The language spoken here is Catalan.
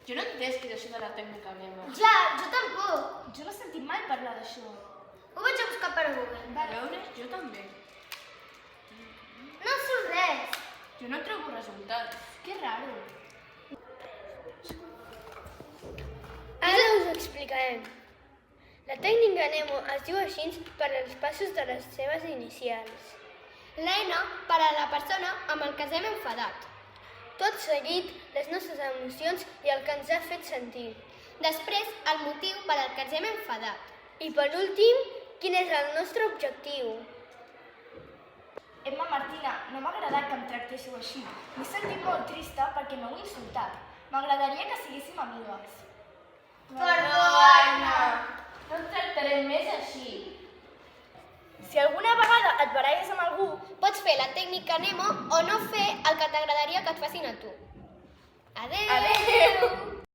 Jo no he entès què és això de la tècnica Nemo. Ja, jo tampoc. Jo no he sentit mai parlar d'això. Ho vaig a buscar per Google. A veure, jo també. No surt res. Jo no trobo resultats. Que raro. Ara us ho explicarem. La tècnica Nemo es diu així per als passos de les seves inicials. La N per a la persona amb el que ens hem enfadat. Tot seguit, les nostres emocions i el que ens ha fet sentir. Després, el motiu per al que ens hem enfadat. I per últim, quin és el nostre objectiu. Emma Martina, no m'ha agradat que em tractéssiu així. M'he sentit molt trista perquè m'heu insultat. M'agradaria que siguéssim amigues. Perdó, Anna. No et tractarem més així. Si alguna vegada et baralles amb algú, Pots fer la tècnica Nemo o no fer el que t'agradaria que et facin a tu. Adéu! adéu!